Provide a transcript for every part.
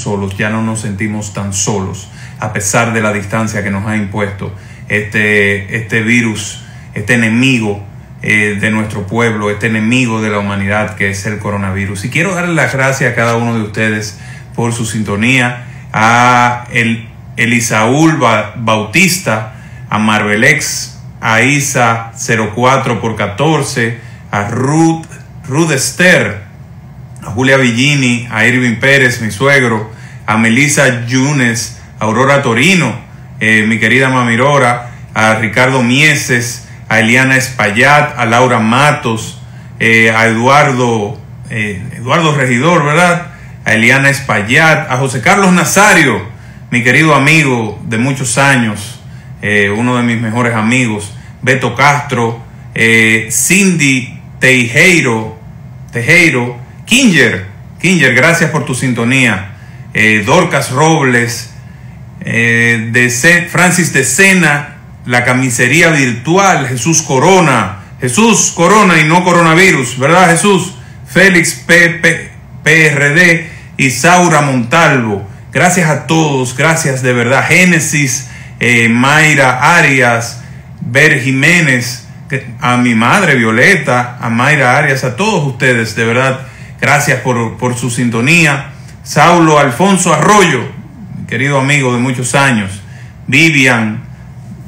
solos, ya no nos sentimos tan solos, a pesar de la distancia que nos ha impuesto este virus, este enemigo de nuestro pueblo, este enemigo de la humanidad que es el coronavirus. Y quiero darle las gracias a cada uno de ustedes por su sintonía, a Elisaúl Bautista, a Marvelex, a Isa 04x14, a Ruth Esther, a Julia Villini, a Irving Pérez, mi suegro, a Melissa Yunes, a Aurora Torino, mi querida Mamirora, a Ricardo Mieses, a Eliana Espaillat, a Laura Matos, a Eduardo Regidor, ¿verdad? A Eliana Espaillat, a José Carlos Nazario, mi querido amigo de muchos años, uno de mis mejores amigos, Beto Castro, Cindy Teijeiro, Kinger, gracias por tu sintonía, Dorcas Robles, Francis de Sena, la camisería virtual, Jesús Corona y no coronavirus, ¿verdad Jesús? Félix PRD y Saura Montalvo, gracias a todos, gracias de verdad. Génesis, Mayra Arias, Ver Jiménez, a mi madre Violeta, a Mayra Arias, a todos ustedes, de verdad, gracias por su sintonía. Saulo Alfonso Arroyo, mi querido amigo de muchos años, Vivian,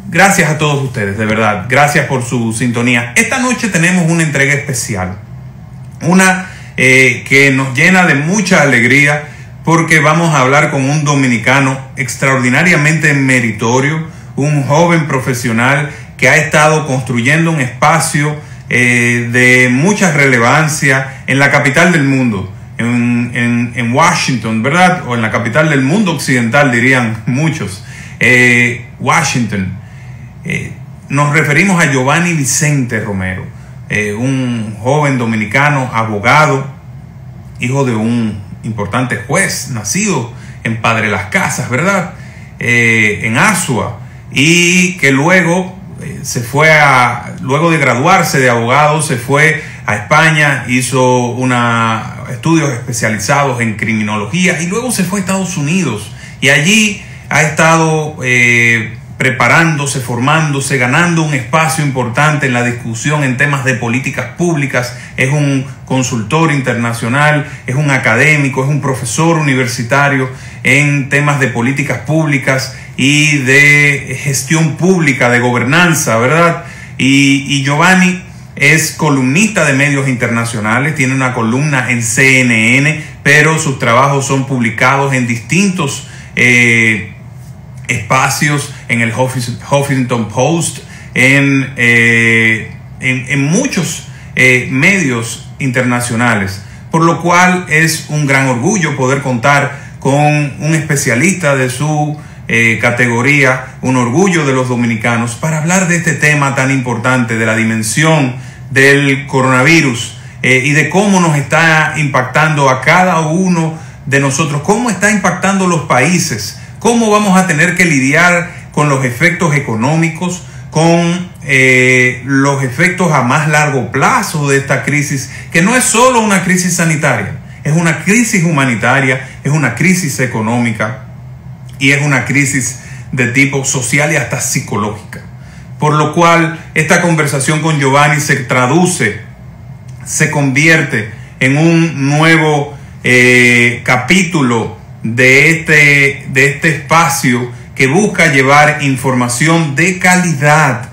gracias a todos ustedes, de verdad, gracias por su sintonía. Esta noche tenemos una entrega especial, una que nos llena de mucha alegría, porque vamos a hablar con un dominicano extraordinariamente meritorio, un joven profesional que ha estado construyendo un espacio de mucha relevancia en la capital del mundo, en Washington, ¿verdad? O en la capital del mundo occidental, dirían muchos, Washington. Nos referimos a Giovanni Vicente Romero, un joven dominicano, abogado, hijo de un importante juez, nacido en Padre Las Casas, ¿verdad? En Asua, y que luego luego de graduarse de abogado, se fue a España, hizo estudios especializados en criminología y luego se fue a Estados Unidos, y allí ha estado preparándose, formándose, ganando un espacio importante en la discusión en temas de políticas públicas. Es un consultor internacional, es un académico, es un profesor universitario en temas de políticas públicas y de gestión pública, de gobernanza, ¿verdad? Y Giovanni es columnista de medios internacionales, tiene una columna en CNN, pero sus trabajos son publicados en distintos espacios, en el Huffington Post, en muchos medios internacionales, por lo cual es un gran orgullo poder contar con un especialista de su categoría, un orgullo de los dominicanos, para hablar de este tema tan importante, de la dimensión del coronavirus y de cómo nos está impactando a cada uno de nosotros, cómo está impactando los países, cómo vamos a tener que lidiar con los efectos económicos, con los efectos a más largo plazo de esta crisis, que no es solo una crisis sanitaria, es una crisis humanitaria, es una crisis económica y es una crisis de tipo social y hasta psicológica. Por lo cual esta conversación con Giovanni se convierte en un nuevo capítulo de este espacio que busca llevar información de calidad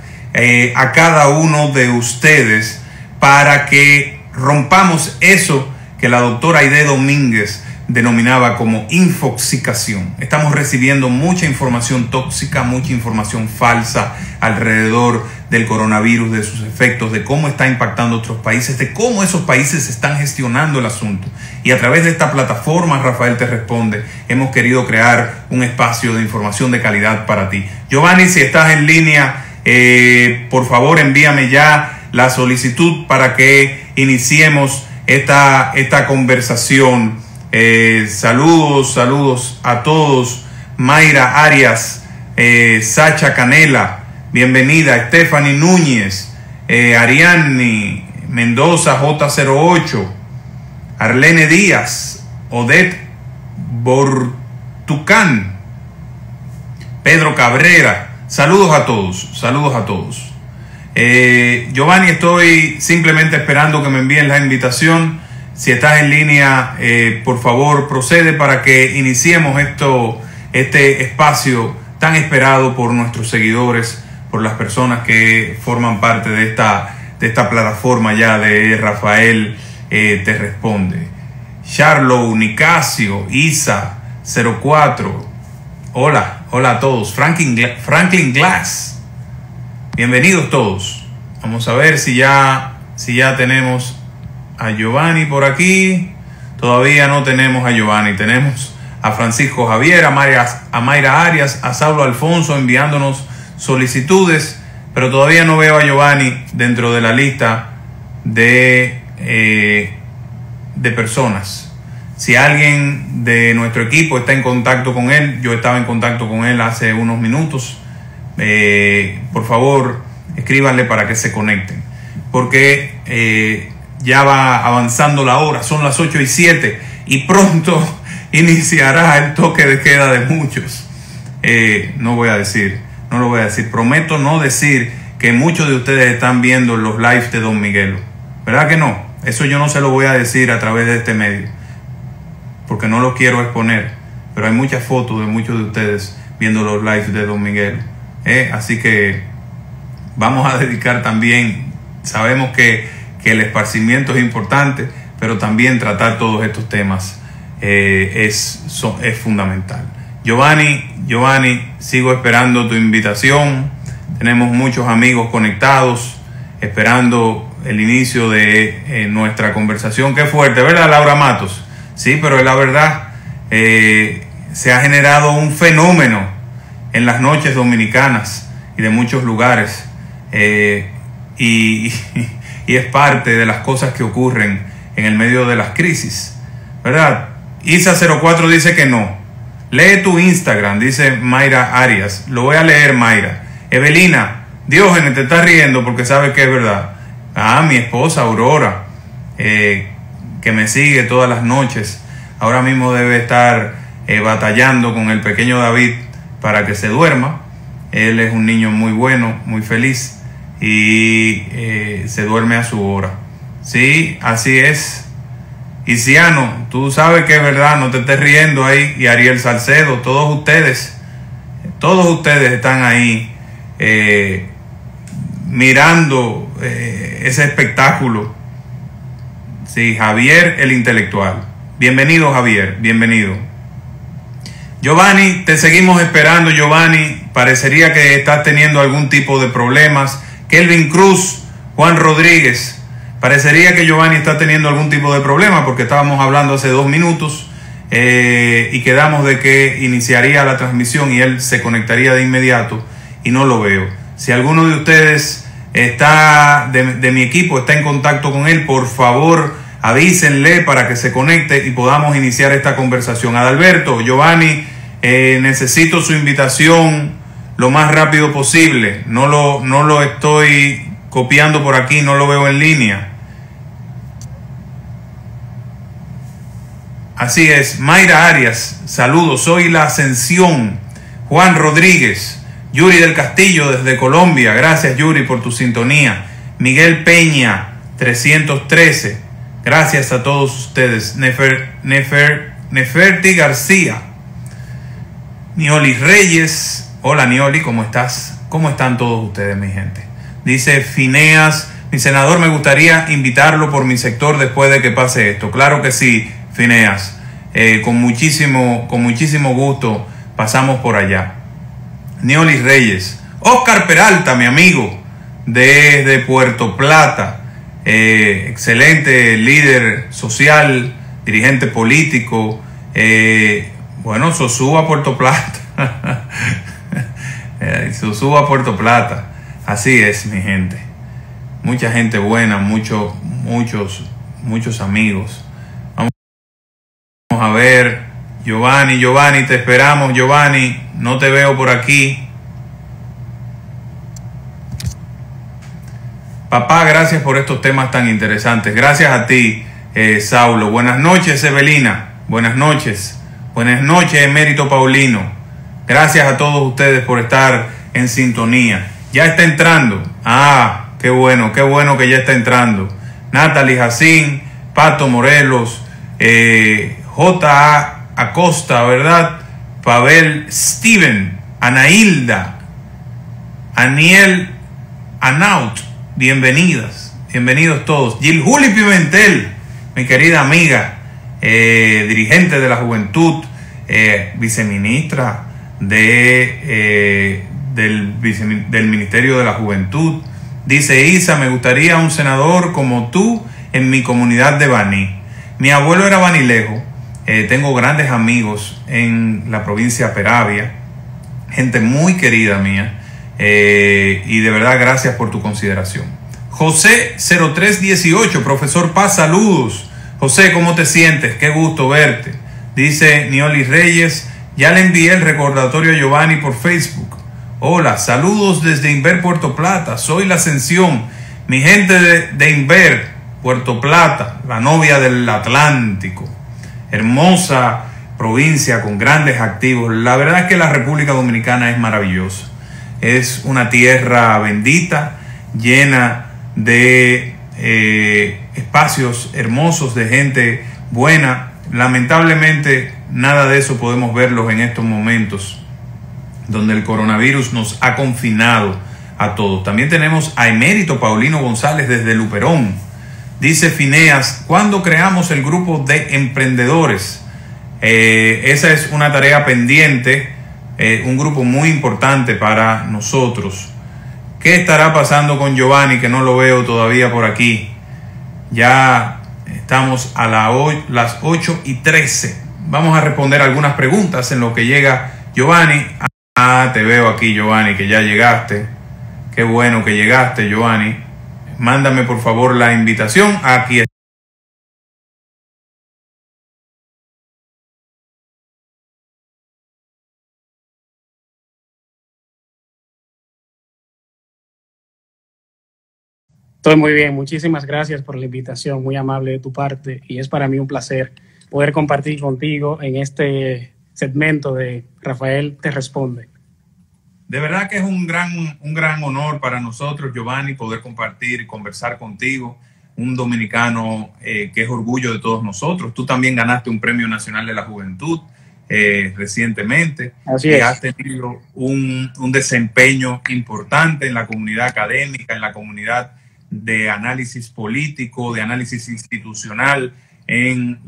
a cada uno de ustedes, para que rompamos eso que la doctora Aide Domínguez denominaba como infoxicación. Estamos recibiendo mucha información tóxica, mucha información falsa alrededor del coronavirus, de sus efectos, de cómo está impactando otros países, de cómo esos países están gestionando el asunto. Y a través de esta plataforma, Rafael Te Responde, hemos querido crear un espacio de información de calidad para ti. Giovanni, si estás en línea, por favor envíame ya la solicitud para que iniciemos esta conversación. Saludos a todos. Mayra Arias, Sacha Canela, bienvenida. Stephanie Núñez, Ariadne Mendoza, J08, Arlene Díaz, Odette Bortucán, Pedro Cabrera. Saludos a todos, saludos a todos. Giovanni, estoy simplemente esperando que me envíen la invitación. Si estás en línea, por favor procede para que iniciemos este espacio tan esperado por nuestros seguidores, por las personas que forman parte de esta plataforma ya de Rafael Te Responde. Charlo, Nicasio, Isa 04. Hola a todos. Franklin Glass. Bienvenidos todos. Vamos a ver si ya tenemos a Giovanni por aquí. Todavía no tenemos a Giovanni. Tenemos a Francisco Javier, a Mayra Arias, a Saulo Alfonso enviándonos solicitudes, pero todavía no veo a Giovanni dentro de la lista de personas. Si alguien de nuestro equipo está en contacto con él, yo estaba en contacto con él hace unos minutos, por favor escríbanle para que se conecten, porque ya va avanzando la hora, son las 8:07 y pronto iniciará el toque de queda de muchos. No lo voy a decir, prometo no decir que muchos de ustedes están viendo los lives de Don Miguelo, ¿verdad que no? Eso yo no se lo voy a decir a través de este medio, porque no lo quiero exponer, pero hay muchas fotos de muchos de ustedes viendo los lives de Don Miguelo, así que vamos a dedicar también, sabemos que el esparcimiento es importante, pero también tratar todos estos temas es fundamental. Giovanni, sigo esperando tu invitación. Tenemos muchos amigos conectados, esperando el inicio de nuestra conversación. Qué fuerte, ¿verdad, Laura Matos? Sí, pero es la verdad. Se ha generado un fenómeno en las noches dominicanas y de muchos lugares. Y es parte de las cosas que ocurren en el medio de las crisis, ¿verdad? Isa 04 dice que no. Lee tu Instagram, dice Mayra Arias. Lo voy a leer, Mayra. Evelina, Diógenes, te estás riendo porque sabes que es verdad. Mi esposa Aurora, que me sigue todas las noches, ahora mismo debe estar batallando con el pequeño David para que se duerma. Él es un niño muy bueno, muy feliz, y se duerme a su hora. Sí, así es. Isiano, tú sabes que es verdad, no te estés riendo ahí. Y Ariel Salcedo, todos ustedes están ahí mirando ese espectáculo. Sí, Javier el intelectual. Bienvenido, Javier, bienvenido. Giovanni, te seguimos esperando, Giovanni. Parecería que estás teniendo algún tipo de problemas. Kelvin Cruz, Juan Rodríguez. Parecería que Giovanni está teniendo algún tipo de problema porque estábamos hablando hace 2 minutos y quedamos de que iniciaría la transmisión y él se conectaría de inmediato y no lo veo. Si alguno de ustedes está de mi equipo está en contacto con él, por favor avísenle para que se conecte y podamos iniciar esta conversación. Adalberto, Giovanni, necesito su invitación lo más rápido posible. No lo estoy copiando por aquí, no lo veo en línea. Así es. Mayra Arias, saludos, soy La Ascensión. Juan Rodríguez, Yuri del Castillo desde Colombia, gracias Yuri por tu sintonía. Miguel Peña 313, gracias a todos ustedes. Neferti García, Nioli Reyes, hola Nioli, ¿cómo estás? ¿Cómo están todos ustedes, mi gente? Dice Fineas, mi senador, me gustaría invitarlo por mi sector después de que pase esto. Claro que sí, Fineas, con muchísimo gusto pasamos por allá. Nioli Reyes, Oscar Peralta, mi amigo, desde Puerto Plata, excelente líder social, dirigente político, bueno, Sosúa, Puerto Plata, Sosúa, Puerto Plata. Así es, mi gente. Mucha gente buena, muchos amigos. Vamos a ver. Giovanni, te esperamos, Giovanni. No te veo por aquí. Papá, gracias por estos temas tan interesantes. Gracias a ti, Saulo. Buenas noches, Evelina. Buenas noches. Buenas noches, Emérito Paulino. Gracias a todos ustedes por estar en sintonía. Ya está entrando. Ah, qué bueno que ya está entrando. Natalie Jacín, Pato Morelos, J.A. Acosta, ¿verdad? Pavel Steven, Anailda, Aniel Anaut, bienvenidos todos. Gil Juli Pimentel, mi querida amiga, dirigente de la juventud, viceministra del Ministerio de la Juventud. Dice Isa, me gustaría un senador como tú en mi comunidad de Baní. Mi abuelo era banilejo. Tengo grandes amigos en la provincia de Peravia, gente muy querida mía, y de verdad gracias por tu consideración. José 0318, profesor Paz, saludos. José, ¿cómo te sientes? Qué gusto verte. Dice Nioli Reyes, ya le envié el recordatorio a Giovanni por Facebook. Hola, saludos desde Inver, Puerto Plata. Soy la Ascensión, mi gente de Inver, Puerto Plata, la novia del Atlántico. Hermosa provincia con grandes activos. La verdad es que la República Dominicana es maravillosa. Es una tierra bendita, llena de espacios hermosos, de gente buena. Lamentablemente nada de eso podemos verlos en estos momentos donde el coronavirus nos ha confinado a todos. También tenemos a Emérito Paulino González desde Luperón. Dice Fineas, ¿cuándo creamos el grupo de emprendedores? Esa es una tarea pendiente, un grupo muy importante para nosotros. ¿Qué estará pasando con Giovanni, que no lo veo todavía por aquí? Ya estamos a las 8:13. Vamos a responder algunas preguntas en lo que llega Giovanni. Ah, te veo aquí, Giovanni, que ya llegaste. Qué bueno que llegaste, Giovanni. Mándame por favor la invitación. Aquí está. Estoy muy bien, muchísimas gracias por la invitación, muy amable de tu parte, y es para mí un placer poder compartir contigo en este segmento de Rafael Te Responde. De verdad que es un gran honor para nosotros, Giovanni, poder compartir y conversar contigo, un dominicano que es orgullo de todos nosotros. Tú también ganaste un Premio Nacional de la Juventud recientemente. Así es. Has tenido un desempeño importante en la comunidad académica, en la comunidad de análisis político, de análisis institucional en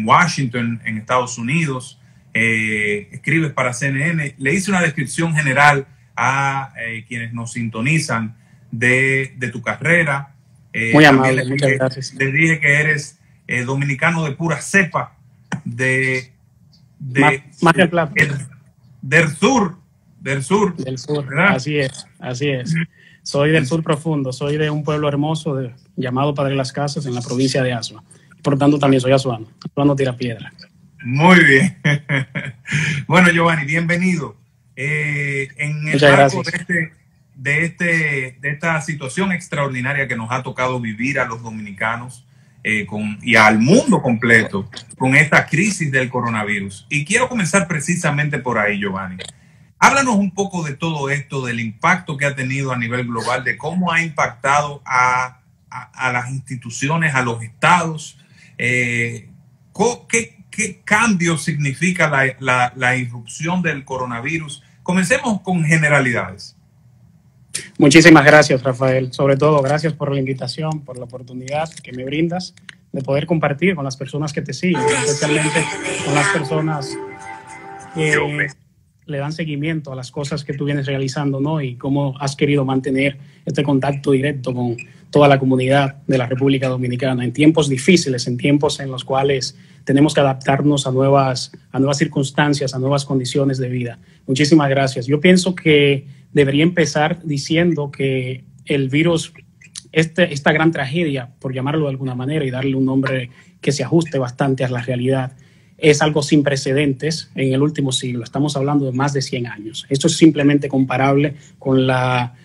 Washington, en Estados Unidos. Escribes para CNN. Le hice una descripción general a quienes nos sintonizan de tu carrera. Muy amable, muchas gracias. Les dije que eres dominicano de pura cepa, más que el plato. Del sur, ¿verdad? Así es. Soy del sur profundo, soy de un pueblo hermoso llamado Padre Las Casas en la provincia de Asua. Por lo tanto, también soy azuano. Azuano tira piedra. Muy bien. Bueno, Giovanni, bienvenido. En el marco de esta situación extraordinaria que nos ha tocado vivir a los dominicanos y al mundo completo con esta crisis del coronavirus. Y quiero comenzar precisamente por ahí, Giovanni. Háblanos un poco de todo esto, del impacto que ha tenido a nivel global, de cómo ha impactado a las instituciones, a los estados. ¿Qué cambio significa la irrupción del coronavirus? Comencemos con generalidades. Muchísimas gracias, Rafael. Sobre todo, gracias por la invitación, por la oportunidad que me brindas de poder compartir con las personas que te siguen, especialmente con las personas que le dan seguimiento a las cosas que tú vienes realizando, ¿no? Y cómo has querido mantener este contacto directo con toda la comunidad de la República Dominicana en tiempos difíciles, en tiempos en los cuales tenemos que adaptarnos a nuevas circunstancias, a nuevas condiciones de vida. Muchísimas gracias. Yo pienso que debería empezar diciendo que el virus, esta gran tragedia, por llamarlo de alguna manera y darle un nombre que se ajuste bastante a la realidad, es algo sin precedentes en el último siglo. Estamos hablando de más de 100 años. Esto es simplemente comparable con la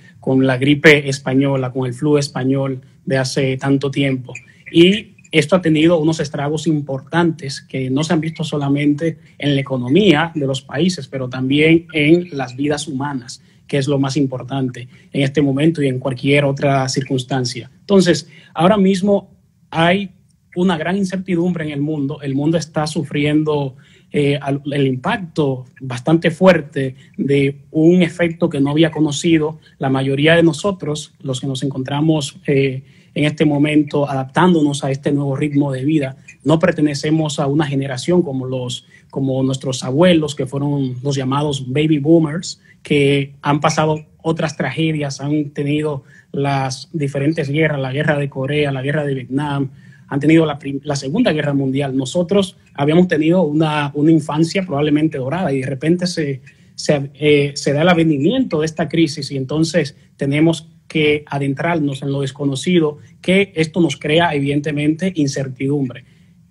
gripe española, con el flu español de hace tanto tiempo. Y esto ha tenido unos estragos importantes que no se han visto solamente en la economía de los países, pero también en las vidas humanas, que es lo más importante en este momento y en cualquier otra circunstancia. Entonces, ahora mismo hay una gran incertidumbre en el mundo. El mundo está sufriendo el impacto bastante fuerte de un efecto que no había conocido la mayoría de nosotros, los que nos encontramos en este momento adaptándonos a este nuevo ritmo de vida. No pertenecemos a una generación como nuestros abuelos, que fueron los llamados baby boomers, que han pasado otras tragedias, han tenido las diferentes guerras, la guerra de Corea, la guerra de Vietnam, han tenido la Segunda Guerra Mundial. Nosotros habíamos tenido una infancia probablemente dorada y de repente se da el avenimiento de esta crisis y entonces tenemos que adentrarnos en lo desconocido, que esto nos crea evidentemente incertidumbre.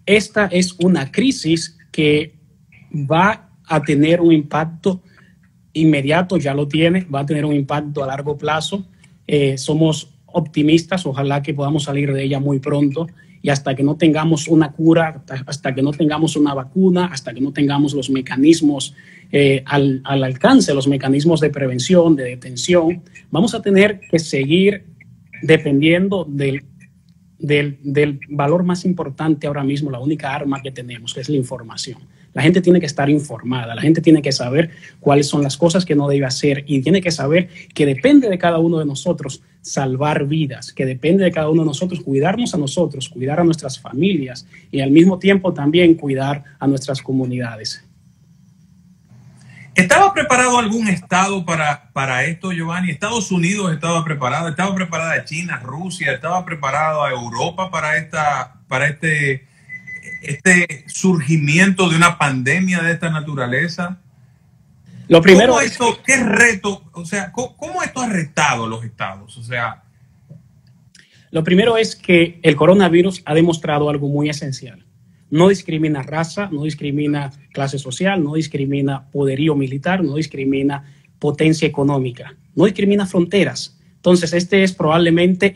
Esta es una crisis que va a tener un impacto inmediato, ya lo tiene, va a tener un impacto a largo plazo. Somos optimistas, ojalá que podamos salir de ella muy pronto. Y hasta que no tengamos una cura, hasta que no tengamos una vacuna, hasta que no tengamos los mecanismos al alcance, los mecanismos de prevención, de detención, vamos a tener que seguir dependiendo del valor más importante ahora mismo, la única arma que tenemos, que es la información. La gente tiene que estar informada, la gente tiene que saber cuáles son las cosas que no debe hacer y tiene que saber que depende de cada uno de nosotros salvar vidas, que depende de cada uno de nosotros cuidarnos a nosotros, cuidar a nuestras familias y al mismo tiempo también cuidar a nuestras comunidades. ¿Estaba preparado algún estado para esto, Giovanni? ¿Estados Unidos estaba preparado? ¿Estaba preparada China, Rusia? ¿Estaba preparada Europa para este surgimiento de una pandemia de esta naturaleza? Lo primero ¿Cómo esto, qué reto, o sea, cómo esto ha retado a los estados? O sea, lo primero es que el coronavirus ha demostrado algo muy esencial. No discrimina raza, no discrimina clase social, no discrimina poderío militar, no discrimina potencia económica, no discrimina fronteras. Entonces, este es probablemente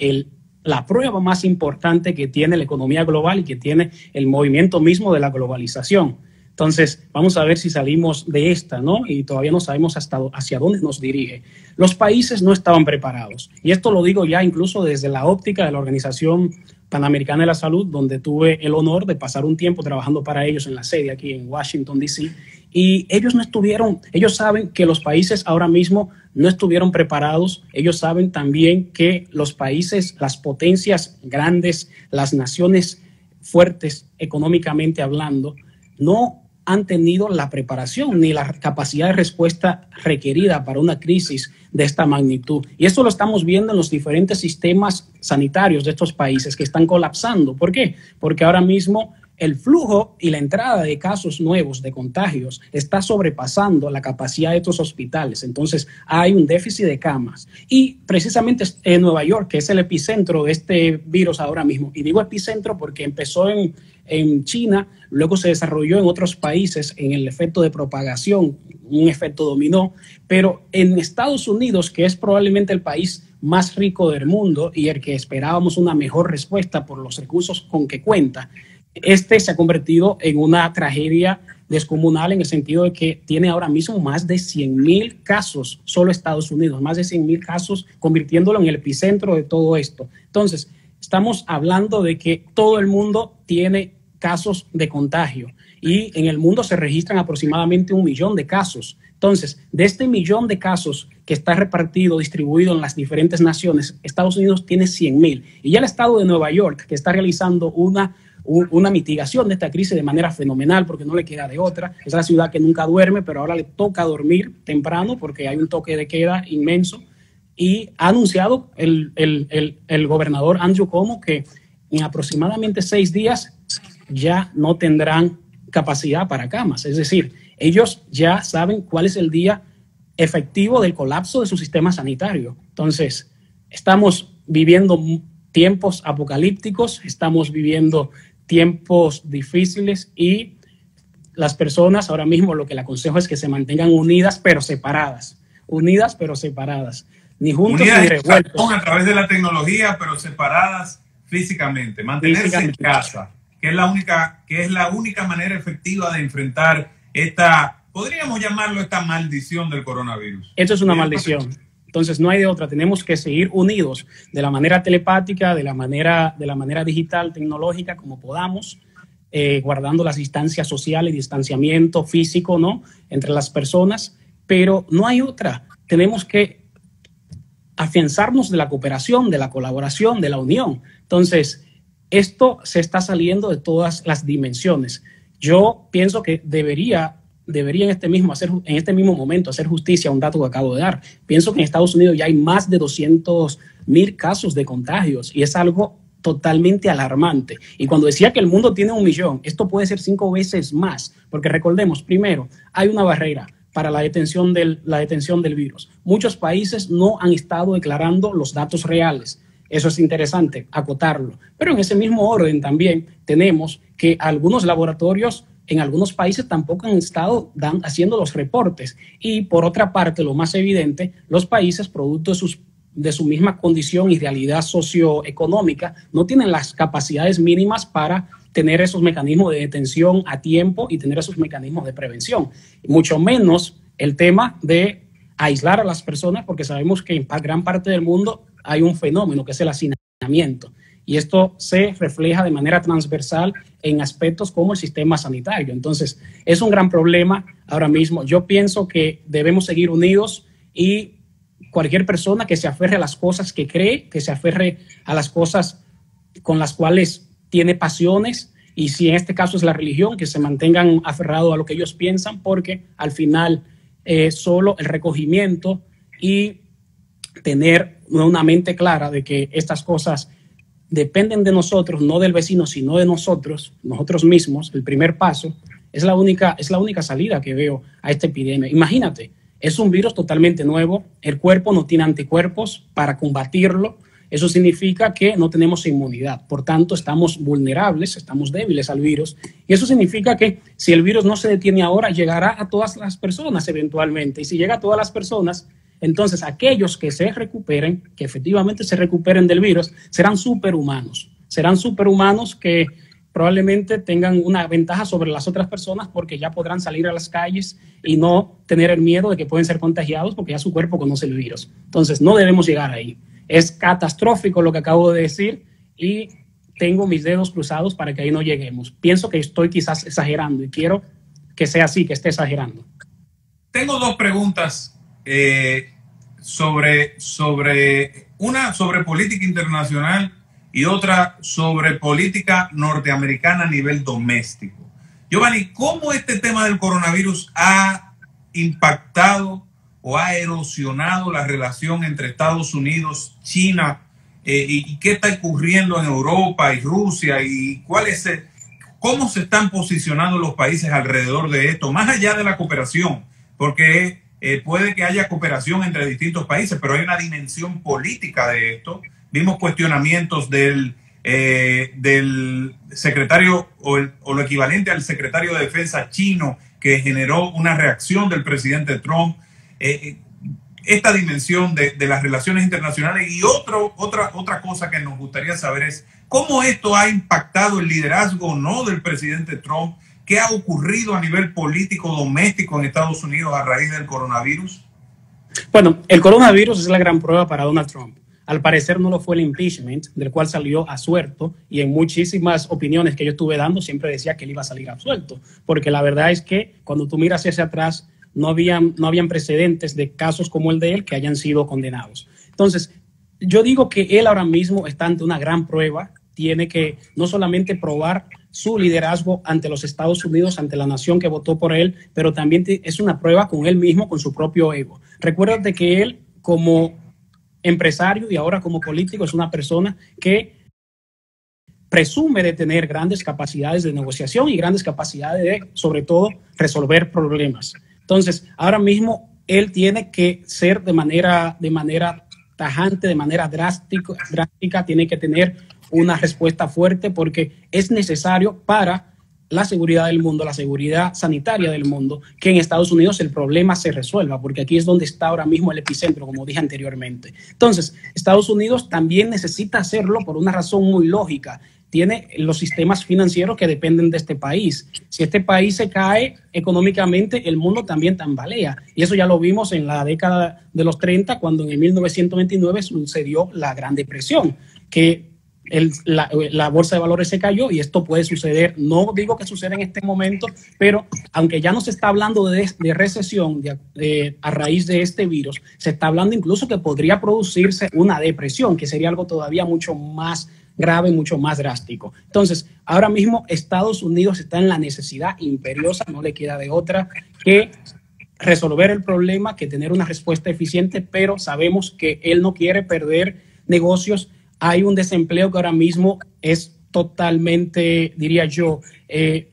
la prueba más importante que tiene la economía global y que tiene el movimiento mismo de la globalización. Entonces, vamos a ver si salimos de esta, ¿no? Y todavía no sabemos hacia dónde nos dirige. Los países no estaban preparados. Y esto lo digo ya incluso desde la óptica de la Organización Panamericana de la Salud, donde tuve el honor de pasar un tiempo trabajando para ellos en la sede aquí en Washington, D.C., y ellos saben que los países ahora mismo no estuvieron preparados. Ellos saben también que los países, las potencias grandes, las naciones fuertes económicamente hablando, no han tenido la preparación ni la capacidad de respuesta requerida para una crisis de esta magnitud. Y esto lo estamos viendo en los diferentes sistemas sanitarios de estos países que están colapsando. ¿Por qué? Porque ahora mismo el flujo y la entrada de casos nuevos de contagios está sobrepasando la capacidad de estos hospitales. Entonces hay un déficit de camas. Y precisamente en Nueva York, que es el epicentro de este virus ahora mismo, y digo epicentro porque empezó en China, luego se desarrolló en otros países en el efecto de propagación, un efecto dominó, pero en Estados Unidos, que es probablemente el país más rico del mundo y el que esperábamos una mejor respuesta por los recursos con que cuenta, este se ha convertido en una tragedia descomunal en el sentido de que tiene ahora mismo más de 100,000 casos, solo Estados Unidos, más de 100,000 casos, convirtiéndolo en el epicentro de todo esto. Entonces, estamos hablando de que todo el mundo tiene casos de contagio y en el mundo se registran aproximadamente 1 millón de casos. Entonces, de este 1 millón de casos que está repartido, distribuido en las diferentes naciones, Estados Unidos tiene 100,000. Y ya el estado de Nueva York, que está realizando una mitigación de esta crisis de manera fenomenal, porque no le queda de otra. Es la ciudad que nunca duerme, pero ahora le toca dormir temprano porque hay un toque de queda inmenso. Y ha anunciado el gobernador Andrew Cuomo que en aproximadamente 6 días ya no tendrán capacidad para camas. Es decir, ellos ya saben cuál es el día efectivo del colapso de su sistema sanitario. Entonces, estamos viviendo tiempos apocalípticos, estamos viviendo tiempos difíciles y las personas ahora mismo lo que le aconsejo es que se mantengan unidas pero separadas. Unidas pero separadas. Ni juntos unidas ni revueltos. a través de la tecnología, pero separadas físicamente, mantenerse en casa, que es la única manera efectiva de enfrentar esta, podríamos llamarlo esta maldición del coronavirus. Esto es una maldición. Entonces no hay de otra, tenemos que seguir unidos de la manera telepática, de la manera digital, tecnológica, como podamos, guardando las distancias sociales, distanciamiento físico, ¿no?, entre las personas, pero no hay otra. Tenemos que afianzarnos de la cooperación, de la colaboración, de la unión. Entonces, esto se está saliendo de todas las dimensiones. Yo pienso que debería en este mismo momento hacer justicia a un dato que acabo de dar. Pienso que en Estados Unidos ya hay más de 200,000 casos de contagios y es algo totalmente alarmante. Y cuando decía que el mundo tiene 1 millón, esto puede ser 5 veces más, porque recordemos, primero, hay una barrera para la detención del virus. Muchos países no han estado declarando los datos reales. Eso es interesante, acotarlo. Pero en ese mismo orden también tenemos que algunos laboratorios en algunos países tampoco han estado haciendo los reportes. Y por otra parte, lo más evidente, los países, producto de su misma condición y realidad socioeconómica, no tienen las capacidades mínimas para tener esos mecanismos de detención a tiempo y tener esos mecanismos de prevención. Mucho menos el tema de aislar a las personas, porque sabemos que en gran parte del mundo hay un fenómeno que es el hacinamiento. Y esto se refleja de manera transversal en aspectos como el sistema sanitario. Entonces, es un gran problema ahora mismo. Yo pienso que debemos seguir unidos y cualquier persona que se aferre a las cosas que cree, que se aferre a las cosas con las cuales tiene pasiones, y si en este caso es la religión, que se mantengan aferrados a lo que ellos piensan, porque al final solo el recogimiento y tener una mente clara de que estas cosas dependen de nosotros, no del vecino, sino de nosotros mismos, el primer paso, es la única salida que veo a esta epidemia. Imagínate, es un virus totalmente nuevo, el cuerpo no tiene anticuerpos para combatirlo, eso significa que no tenemos inmunidad, por tanto estamos vulnerables, estamos débiles al virus, y eso significa que si el virus no se detiene ahora, llegará a todas las personas eventualmente, y si llega a todas las personas, entonces aquellos que se recuperen, que efectivamente se recuperen del virus, serán superhumanos que probablemente tengan una ventaja sobre las otras personas porque ya podrán salir a las calles y no tener el miedo de que pueden ser contagiados porque ya su cuerpo conoce el virus. Entonces no debemos llegar ahí. Es catastrófico lo que acabo de decir y tengo mis dedos cruzados para que ahí no lleguemos. Pienso que estoy quizás exagerando y quiero que sea así, que esté exagerando. Tengo 2 preguntas. Una sobre política internacional y otra sobre política norteamericana a nivel doméstico. Giovanni, ¿cómo este tema del coronavirus ha impactado o ha erosionado la relación entre Estados Unidos, China y qué está ocurriendo en Europa y Rusia y cómo se están posicionando los países alrededor de esto, más allá de la cooperación? Porque puede que haya cooperación entre distintos países, pero hay una dimensión política de esto. Vimos cuestionamientos del secretario o lo equivalente al secretario de Defensa chino, que generó una reacción del presidente Trump. Esta dimensión de las relaciones internacionales y otra cosa que nos gustaría saber es cómo esto ha impactado el liderazgo o no del presidente Trump. ¿Qué ha ocurrido a nivel político doméstico en Estados Unidos a raíz del coronavirus? Bueno, el coronavirus es la gran prueba para Donald Trump. Al parecer no lo fue el impeachment, del cual salió absuelto, y en muchísimas opiniones que yo estuve dando siempre decía que él iba a salir absuelto, porque la verdad es que cuando tú miras hacia atrás no habían precedentes de casos como el de él que hayan sido condenados. Entonces, yo digo que él ahora mismo está ante una gran prueba, tiene que no solamente probar su liderazgo ante los Estados Unidos, ante la nación que votó por él, pero también es una prueba con él mismo, con su propio ego. Recuérdate que él, como empresario y ahora como político, es una persona que presume de tener grandes capacidades de negociación y grandes capacidades de, sobre todo, resolver problemas. Entonces, ahora mismo él tiene que ser de manera tajante, de manera drástica, tiene que tener una respuesta fuerte porque es necesario para la seguridad del mundo, la seguridad sanitaria del mundo, que en Estados Unidos el problema se resuelva, porque aquí es donde está ahora mismo el epicentro, como dije anteriormente. Entonces, Estados Unidos también necesita hacerlo por una razón muy lógica. Tiene los sistemas financieros que dependen de este país. Si este país se cae económicamente, el mundo también tambalea. Y eso ya lo vimos en la década de los 30, cuando en el 1929 sucedió la Gran Depresión, que la bolsa de valores se cayó, y esto puede suceder. No digo que suceda en este momento, pero aunque ya no se está hablando de recesión a raíz de este virus, se está hablando incluso que podría producirse una depresión, que sería algo todavía mucho más grave, mucho más drástico. Entonces, ahora mismo Estados Unidos está en la necesidad imperiosa, no le queda de otra que resolver el problema, que tener una respuesta eficiente, pero sabemos que él no quiere perder negocios. Hay un desempleo que ahora mismo es totalmente, diría yo,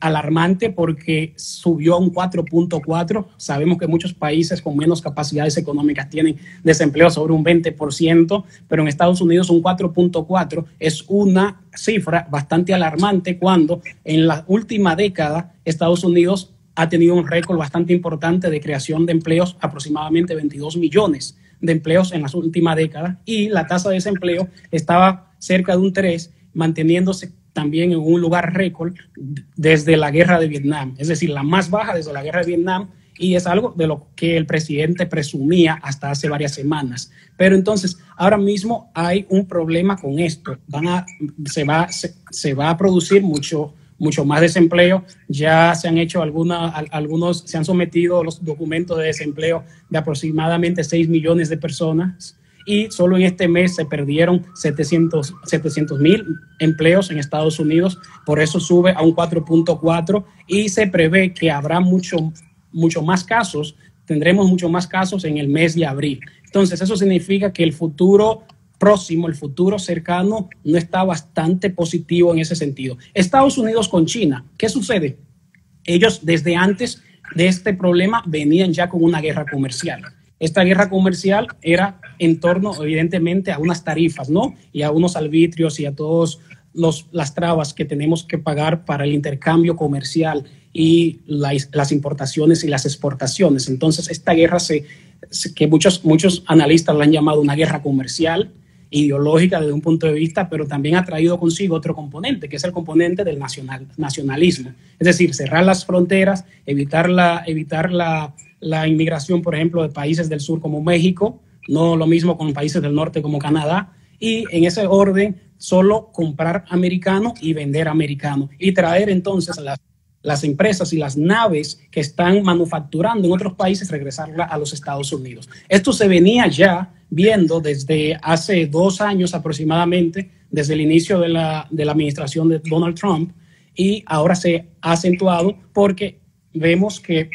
alarmante, porque subió a un 4.4. Sabemos que muchos países con menos capacidades económicas tienen desempleo sobre un 20%, pero en Estados Unidos un 4.4 es una cifra bastante alarmante, cuando en la última década Estados Unidos ha tenido un récord bastante importante de creación de empleos, aproximadamente 22 millones de empleos en las últimas décadas, y la tasa de desempleo estaba cerca de un 3, manteniéndose también en un lugar récord desde la guerra de Vietnam, es decir, la más baja desde la guerra de Vietnam, y es algo de lo que el presidente presumía hasta hace varias semanas. Pero entonces, ahora mismo hay un problema con esto. Se va a producir mucho más desempleo. Ya se han hecho algunos, se han sometido los documentos de desempleo de aproximadamente 6 millones de personas, y solo en este mes se perdieron 700,000 empleos en Estados Unidos. Por eso sube a un 4.4, y se prevé que habrá mucho más casos, tendremos mucho más casos en el mes de abril. Entonces, eso significa que el futuro próximo, el futuro cercano, no está bastante positivo en ese sentido. Estados Unidos con China, ¿qué sucede? Ellos desde antes de este problema venían ya con una guerra comercial. Esta guerra comercial era en torno, evidentemente, a unas tarifas, ¿no? Y a unos arbitrios y a todas las trabas que tenemos que pagar para el intercambio comercial y las importaciones y las exportaciones. Entonces, esta guerra que muchos analistas la han llamado una guerra comercial, ideológica desde un punto de vista, pero también ha traído consigo otro componente, que es el componente del nacionalismo. Es decir, cerrar las fronteras, evitar la inmigración, por ejemplo, de países del sur como México, no lo mismo con países del norte como Canadá, y en ese orden solo comprar americano y vender americano, y traer entonces las empresas y las naves que están manufacturando en otros países, regresarla a los Estados Unidos. Esto se venía ya viendo desde hace 2 años aproximadamente, desde el inicio de la administración de Donald Trump, y ahora se ha acentuado porque vemos que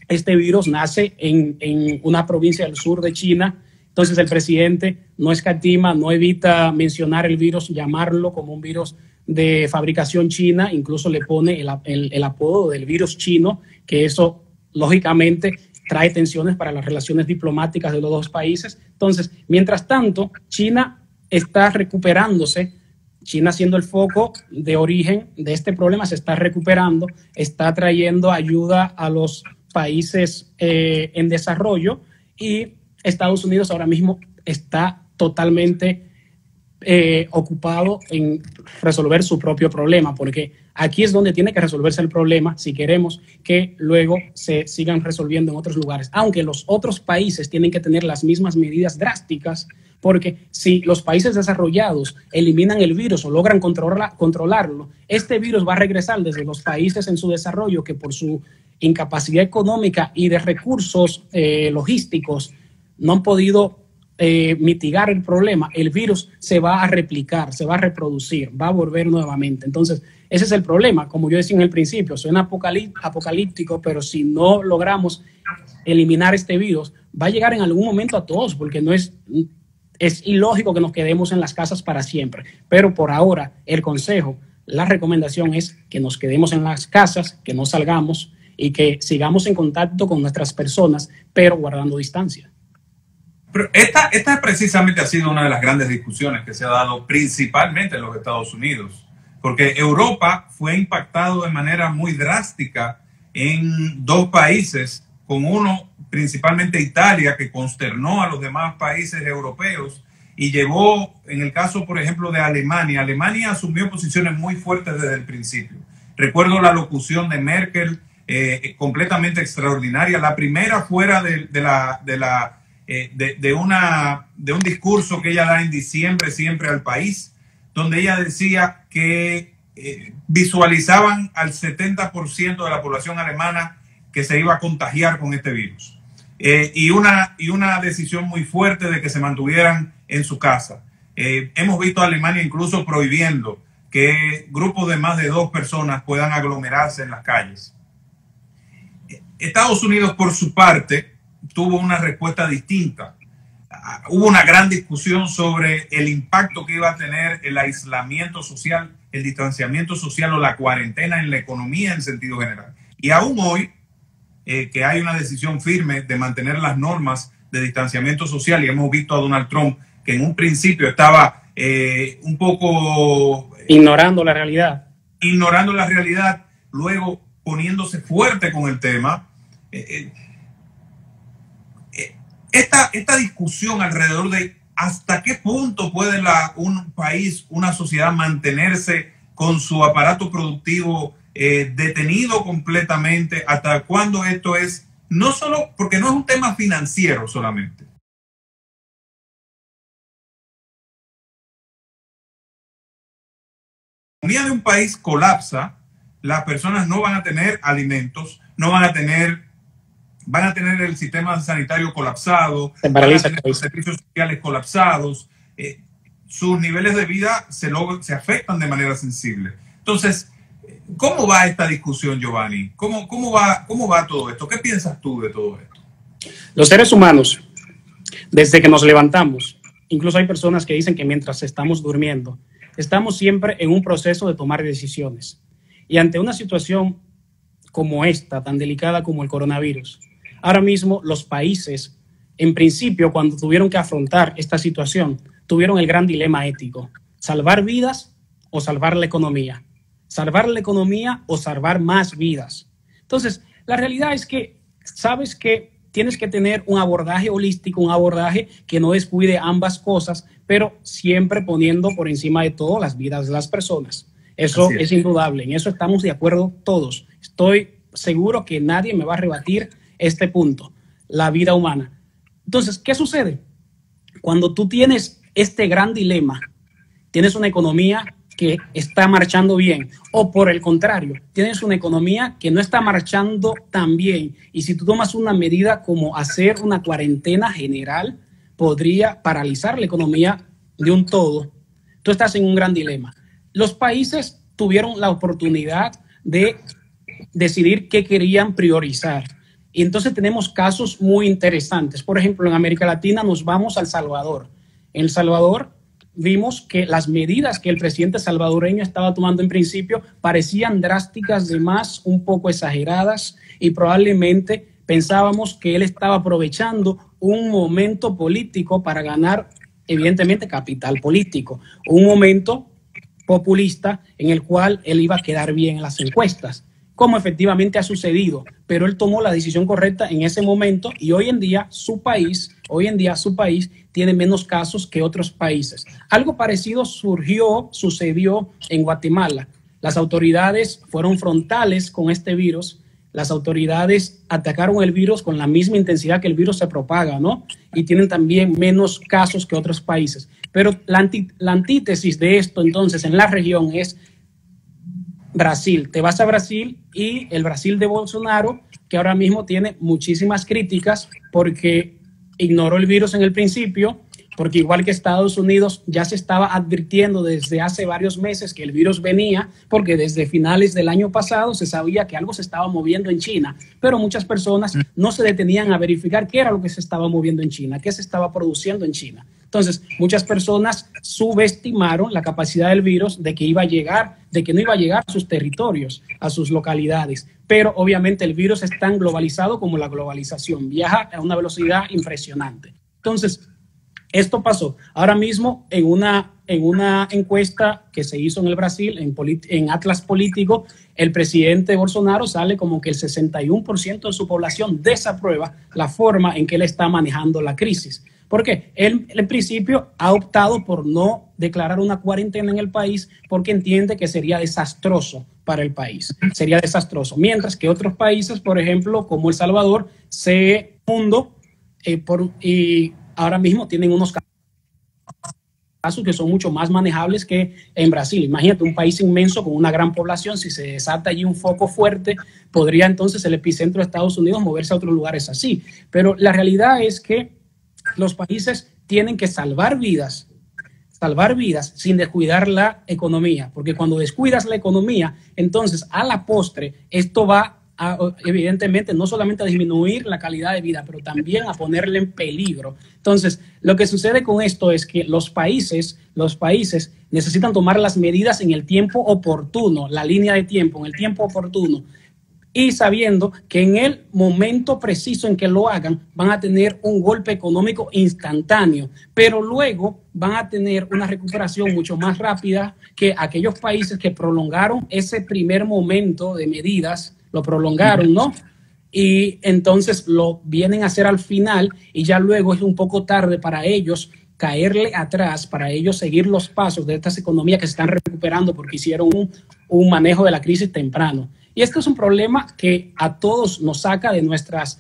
este virus nace en una provincia del sur de China. Entonces el presidente no escatima, no evita mencionar el virus, llamarlo como un virus de fabricación china, incluso le pone el apodo del virus chino, que eso lógicamente trae tensiones para las relaciones diplomáticas de los dos países. Entonces, mientras tanto, China está recuperándose. China, siendo el foco de origen de este problema, se está recuperando, está trayendo ayuda a los países en desarrollo, y Estados Unidos ahora mismo está totalmente ocupado en resolver su propio problema, porque aquí es donde tiene que resolverse el problema si queremos que luego se sigan resolviendo en otros lugares, aunque los otros países tienen que tener las mismas medidas drásticas, porque si los países desarrollados eliminan el virus o logran controlarlo, este virus va a regresar desde los países en su desarrollo, que por su incapacidad económica y de recursos logísticos no han podido mitigar el problema. El virus se va a replicar, se va a reproducir, va a volver nuevamente. Entonces, ese es el problema. Como yo decía en el principio, suena apocalíptico, pero si no logramos eliminar este virus, va a llegar en algún momento a todos, porque es ilógico que nos quedemos en las casas para siempre. Pero por ahora, el consejo, la recomendación es que nos quedemos en las casas, que no salgamos y que sigamos en contacto con nuestras personas, pero guardando distancia. Pero esta precisamente ha sido una de las grandes discusiones que se ha dado principalmente en los Estados Unidos. porque Europa fue impactado de manera muy drástica en dos países, con uno principalmente Italia, que consternó a los demás países europeos y llevó, en el caso, por ejemplo, de Alemania, Alemania asumió posiciones muy fuertes desde el principio. Recuerdo la locución de Merkel, completamente extraordinaria, la primera fuera de un discurso que ella da en diciembre siempre al país, donde ella decía que visualizaban al 70% de la población alemana que se iba a contagiar con este virus. Y una decisión muy fuerte de que se mantuvieran en su casa. Hemos visto a Alemania incluso prohibiendo que grupos de más de 2 personas puedan aglomerarse en las calles. Estados Unidos, por su parte, tuvo una respuesta distinta. Hubo una gran discusión sobre el impacto que iba a tener el aislamiento social, el distanciamiento social o la cuarentena en la economía en sentido general. Y aún hoy, que hay una decisión firme de mantener las normas de distanciamiento social, y hemos visto a Donald Trump que en un principio estaba un poco ignorando la realidad. Ignorando la realidad, luego poniéndose fuerte con el tema. Esta discusión alrededor de hasta qué punto puede un país, una sociedad mantenerse con su aparato productivo detenido completamente, hasta cuándo esto es, no solo, porque no es un tema financiero solamente. La economía de un país colapsa, las personas no van a tener alimentos, no van a tener el sistema sanitario colapsado, van a tener los servicios sociales colapsados, sus niveles de vida se afectan de manera sensible. Entonces, ¿cómo va esta discusión, Giovanni? ¿Cómo va todo esto? ¿Qué piensas tú de todo esto? Los seres humanos, desde que nos levantamos, incluso hay personas que dicen que mientras estamos durmiendo, estamos siempre en un proceso de tomar decisiones. Y ante una situación como esta, tan delicada como el coronavirus, ahora mismo los países, en principio, cuando tuvieron que afrontar esta situación, tuvieron el gran dilema ético: salvar vidas o salvar la economía. Salvar la economía o salvar más vidas. Entonces, la realidad es que sabes que tienes que tener un abordaje holístico, un abordaje que no descuide ambas cosas, pero siempre poniendo por encima de todo las vidas de las personas. Eso es indudable, en eso estamos de acuerdo todos. Estoy seguro que nadie me va a rebatir este punto, la vida humana. Entonces, ¿qué sucede? Cuando tú tienes este gran dilema, tienes una economía que está marchando bien, o por el contrario, tienes una economía que no está marchando tan bien, y si tú tomas una medida como hacer una cuarentena general, podría paralizar la economía de un todo. Tú estás en un gran dilema. Los países tuvieron la oportunidad de decidir qué querían priorizar, y entonces tenemos casos muy interesantes. Por ejemplo, en América Latina nos vamos a El Salvador. En El Salvador vimos que las medidas que el presidente salvadoreño estaba tomando en principio parecían drásticas de más, un poco exageradas, y probablemente pensábamos que él estaba aprovechando un momento político para ganar, evidentemente, capital político, un momento populista en el cual él iba a quedar bien en las encuestas, como efectivamente ha sucedido, pero él tomó la decisión correcta en ese momento, y hoy en día su país tiene menos casos que otros países. Algo parecido sucedió en Guatemala. Las autoridades fueron frontales con este virus. Las autoridades atacaron el virus con la misma intensidad que el virus se propaga, ¿no? Y tienen también menos casos que otros países. Pero la antítesis de esto, entonces, en la región es Brasil. Te vas a Brasil, y el Brasil de Bolsonaro, que ahora mismo tiene muchísimas críticas porque ignoró el virus en el principio, porque igual que Estados Unidos ya se estaba advirtiendo desde hace varios meses que el virus venía, porque desde finales del año pasado se sabía que algo se estaba moviendo en China, pero muchas personas no se detenían a verificar qué era lo que se estaba moviendo en China, qué se estaba produciendo en China. Entonces, muchas personas subestimaron la capacidad del virus de que iba a llegar, de que no iba a llegar a sus territorios, a sus localidades. Pero obviamente el virus es tan globalizado como la globalización, viaja a una velocidad impresionante. Entonces, esto pasó ahora mismo en una en una encuesta que se hizo en el Brasil, en Atlas Político, el presidente Bolsonaro sale como que el 61% de su población desaprueba la forma en que él está manejando la crisis. Porque él, en principio, ha optado por no declarar una cuarentena en el país porque entiende que sería desastroso para el país. Sería desastroso. Mientras que otros países, por ejemplo, como El Salvador, y ahora mismo tienen unos casos que son mucho más manejables que en Brasil. Imagínate un país inmenso con una gran población, si se desata allí un foco fuerte, podría entonces el epicentro de Estados Unidos moverse a otros lugares así. Pero la realidad es que los países tienen que salvar vidas sin descuidar la economía, porque cuando descuidas la economía, entonces a la postre esto va a, evidentemente, no solamente a disminuir la calidad de vida, pero también a ponerle en peligro. Entonces, lo que sucede con esto es que los países necesitan tomar las medidas en el tiempo oportuno, la línea de tiempo, en el tiempo oportuno, y sabiendo que en el momento preciso en que lo hagan van a tener un golpe económico instantáneo, pero luego van a tener una recuperación mucho más rápida que aquellos países que prolongaron ese primer momento de medidas, lo prolongaron, ¿no? Y entonces lo vienen a hacer al final y ya luego es un poco tarde para ellos caerle atrás, para ellos seguir los pasos de estas economías que se están recuperando porque hicieron un manejo de la crisis temprano. Y esto es un problema que a todos nos saca de nuestras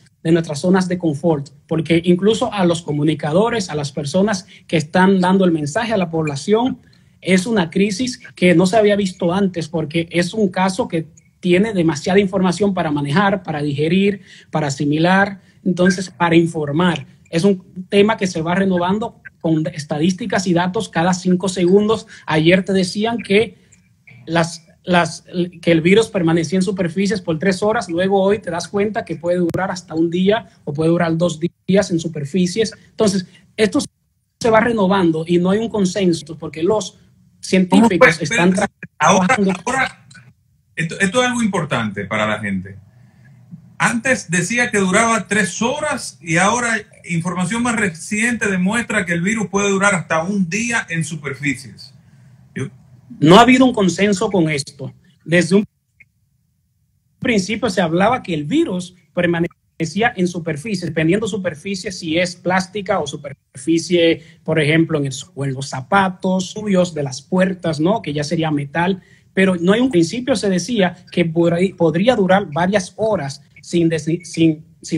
zonas de confort, porque incluso a los comunicadores, a las personas que están dando el mensaje a la población, es una crisis que no se había visto antes, porque es un caso que tiene demasiada información para manejar, para digerir, para asimilar, entonces para informar. Es un tema que se va renovando con estadísticas y datos cada 5 segundos. Ayer te decían que que el virus permanecía en superficies por 3 horas, luego hoy te das cuenta que puede durar hasta un día o puede durar 2 días en superficies. Entonces, esto se va renovando y no hay un consenso porque los científicos están trabajando. Ahora, esto es algo importante para la gente. Antes decía que duraba 3 horas y ahora información más reciente demuestra que el virus puede durar hasta un día en superficies. No ha habido un consenso con esto. Desde un principio se hablaba que el virus permanecía en superficie, dependiendo de superficie, si es plástica o superficie, por ejemplo, en los zapatos, subios de las puertas, ¿no? Que ya sería metal. Pero no hay un principio, se decía que podría durar varias horas si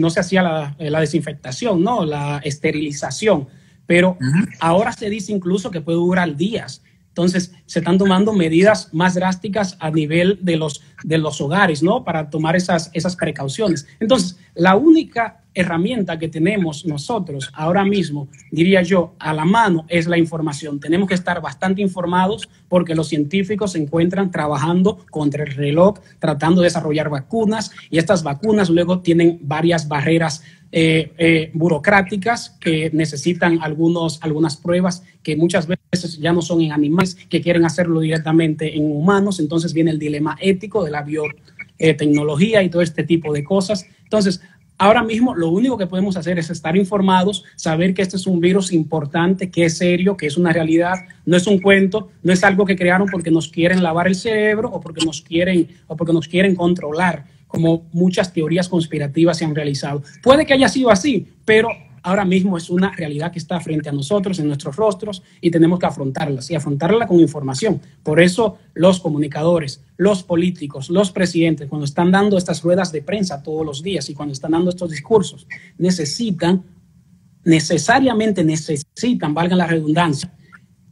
no se hacía la desinfectación, ¿no? La esterilización. Pero ahora se dice incluso que puede durar días. Entonces, se están tomando medidas más drásticas a nivel de los hogares, ¿no? Para tomar esas precauciones. Entonces, la única herramienta que tenemos nosotros ahora mismo, diría yo, a la mano es la información. Tenemos que estar bastante informados porque los científicos se encuentran trabajando contra el reloj, tratando de desarrollar vacunas y estas vacunas luego tienen varias barreras burocráticas que necesitan algunas pruebas que muchas veces ya no son en animales, que quieren hacerlo directamente en humanos. Entonces viene el dilema ético de la biotecnología y todo este tipo de cosas. Entonces, ahora mismo lo único que podemos hacer es estar informados, saber que este es un virus importante, que es serio, que es una realidad, no es un cuento, no es algo que crearon porque nos quieren lavar el cerebro o porque nos quieren controlar, como muchas teorías conspirativas se han realizado. Puede que haya sido así, pero ahora mismo es una realidad que está frente a nosotros, en nuestros rostros, y tenemos que afrontarla, y afrontarla con información. Por eso los comunicadores, los políticos, los presidentes, cuando están dando estas ruedas de prensa todos los días y cuando están dando estos discursos, necesariamente necesitan, valga la redundancia,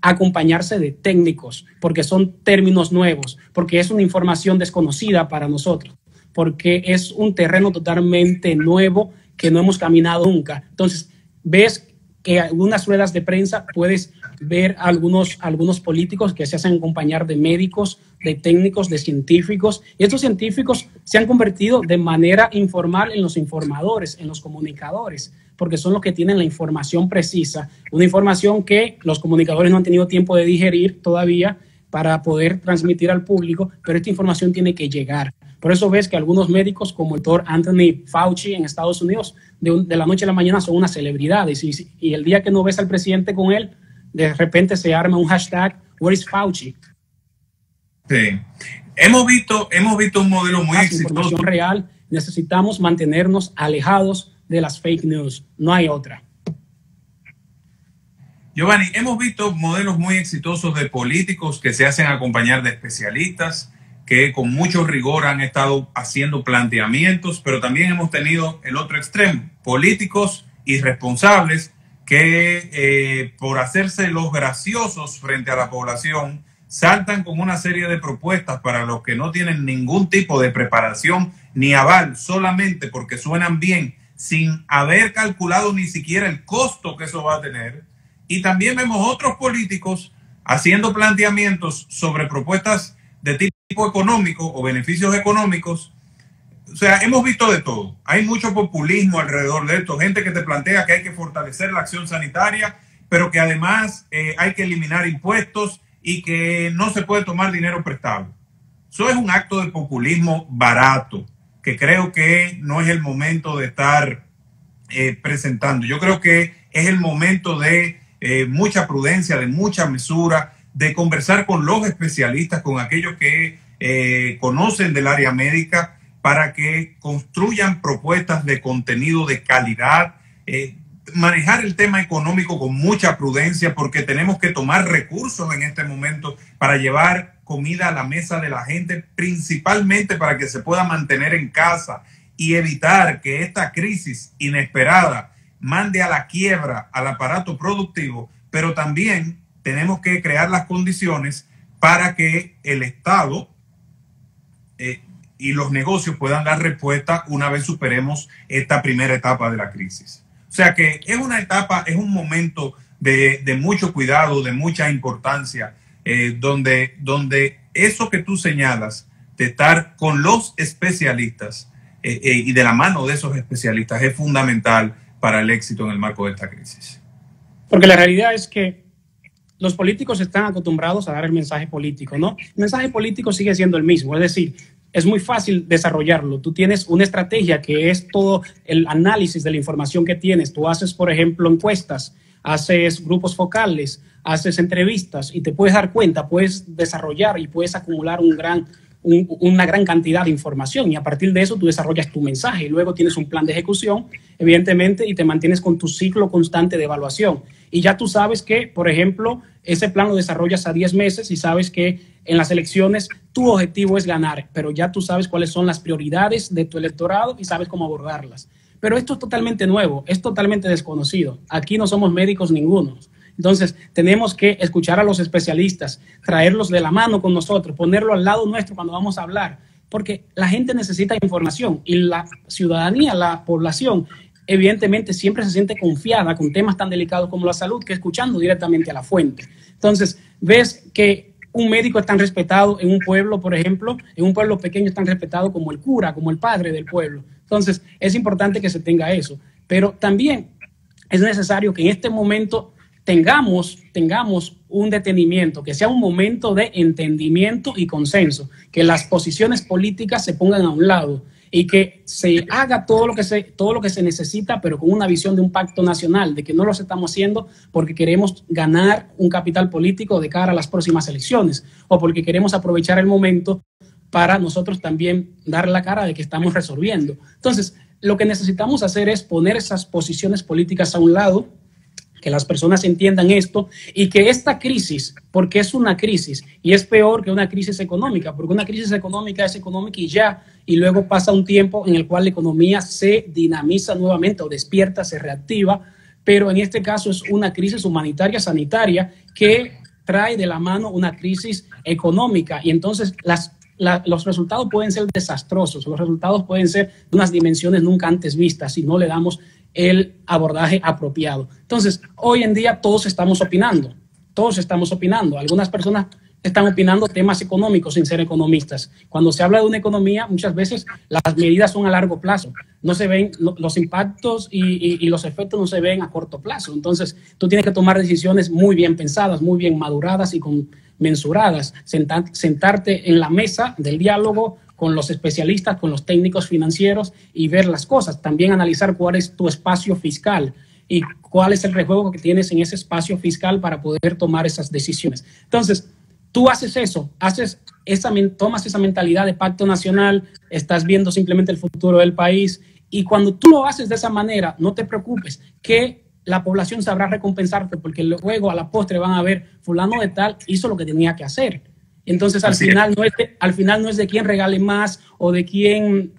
acompañarse de técnicos, porque son términos nuevos, porque es una información desconocida para nosotros, porque es un terreno totalmente nuevo que no hemos caminado nunca. Entonces, ves que algunas ruedas de prensa puedes ver algunos políticos que se hacen acompañar de médicos, de técnicos, de científicos, y estos científicos se han convertido de manera informal en los informadores, en los comunicadores, porque son los que tienen la información precisa, una información que los comunicadores no han tenido tiempo de digerir todavía para poder transmitir al público, pero esta información tiene que llegar. Por eso ves que algunos médicos, como el doctor Anthony Fauci en Estados Unidos, de la noche a la mañana son unas celebridades. Y el día que no ves al presidente con él, de repente se arma un hashtag, Where is Fauci? Sí. Hemos visto un modelo muy exitoso. Información real, necesitamos mantenernos alejados de las fake news, no hay otra. Giovanni, hemos visto modelos muy exitosos de políticos que se hacen acompañar de especialistas, que con mucho rigor han estado haciendo planteamientos, pero también hemos tenido el otro extremo, políticos irresponsables que por hacerse los graciosos frente a la población, saltan con una serie de propuestas para los que no tienen ningún tipo de preparación ni aval, solamente porque suenan bien, sin haber calculado ni siquiera el costo que eso va a tener. Y también vemos otros políticos haciendo planteamientos sobre propuestas de tipo económico o beneficios económicos. O sea, hemos visto de todo. Hay mucho populismo alrededor de esto. Gente que te plantea que hay que fortalecer la acción sanitaria, pero que además hay que eliminar impuestos y que no se puede tomar dinero prestado. Eso es un acto de populismo barato, que creo que no es el momento de estar presentando. Yo creo que es el momento de mucha prudencia, de mucha mesura, de conversar con los especialistas, con aquellos que conocen del área médica, para que construyan propuestas de contenido de calidad, manejar el tema económico con mucha prudencia, porque tenemos que tomar recursos en este momento para llevar comida a la mesa de la gente, principalmente para que se pueda mantener en casa y evitar que esta crisis inesperada mande a la quiebra al aparato productivo, pero también tenemos que crear las condiciones para que el Estado y los negocios puedan dar respuesta una vez superemos esta primera etapa de la crisis. O sea que es una etapa, es un momento de mucho cuidado, de mucha importancia, donde eso que tú señalas, de estar con los especialistas y de la mano de esos especialistas, es fundamental para el éxito en el marco de esta crisis. Porque la realidad es que los políticos están acostumbrados a dar el mensaje político, ¿no? El mensaje político sigue siendo el mismo, es decir, es muy fácil desarrollarlo. Tú tienes una estrategia que es todo el análisis de la información que tienes. Tú haces, por ejemplo, encuestas, haces grupos focales, haces entrevistas y te puedes dar cuenta, puedes desarrollar y puedes acumular una gran cantidad de información, y a partir de eso tú desarrollas tu mensaje y luego tienes un plan de ejecución, evidentemente, y te mantienes con tu ciclo constante de evaluación. Y ya tú sabes que, por ejemplo, ese plan lo desarrollas a 10 meses y sabes que en las elecciones tu objetivo es ganar, pero ya tú sabes cuáles son las prioridades de tu electorado y sabes cómo abordarlas. Pero esto es totalmente nuevo, es totalmente desconocido. Aquí no somos médicos ninguno. Entonces, tenemos que escuchar a los especialistas, traerlos de la mano con nosotros, ponerlo al lado nuestro cuando vamos a hablar, porque la gente necesita información y la ciudadanía, la población, evidentemente siempre se siente confiada con temas tan delicados como la salud, que escuchando directamente a la fuente. Entonces, ves que un médico es tan respetado en un pueblo, por ejemplo, en un pueblo pequeño es tan respetado como el cura, como el padre del pueblo. Entonces, es importante que se tenga eso, pero también es necesario que en este momento tengamos un detenimiento, que sea un momento de entendimiento y consenso, que las posiciones políticas se pongan a un lado y que se haga todo lo que se necesita, pero con una visión de un pacto nacional, de que no lo estamos haciendo porque queremos ganar un capital político de cara a las próximas elecciones o porque queremos aprovechar el momento para nosotros también dar la cara de que estamos resolviendo. Entonces, lo que necesitamos hacer es poner esas posiciones políticas a un lado, que las personas entiendan esto y que esta crisis, porque es una crisis y es peor que una crisis económica, porque una crisis económica es económica y ya, y luego pasa un tiempo en el cual la economía se dinamiza nuevamente o despierta, se reactiva, pero en este caso es una crisis humanitaria, sanitaria, que trae de la mano una crisis económica y entonces los resultados pueden ser desastrosos, los resultados pueden ser de unas dimensiones nunca antes vistas si no le damos el abordaje apropiado. Entonces, hoy en día todos estamos opinando. Algunas personas están opinando temas económicos sin ser economistas. Cuando se habla de una economía, muchas veces las medidas son a largo plazo. No se ven los impactos y los efectos no se ven a corto plazo. Entonces, tú tienes que tomar decisiones muy bien pensadas, muy bien maduradas y mensuradas. Sentarte en la mesa del diálogo con los especialistas, con los técnicos financieros y ver las cosas. También analizar cuál es tu espacio fiscal. y cuál es el rejuego que tienes en ese espacio fiscal para poder tomar esas decisiones. Entonces, tú haces eso, tomas esa mentalidad de pacto nacional, estás viendo simplemente el futuro del país, y cuando tú lo haces de esa manera, no te preocupes, que la población sabrá recompensarte, porque luego a la postre van a ver, fulano de tal hizo lo que tenía que hacer. Entonces, al final no es de quién regale más o de quién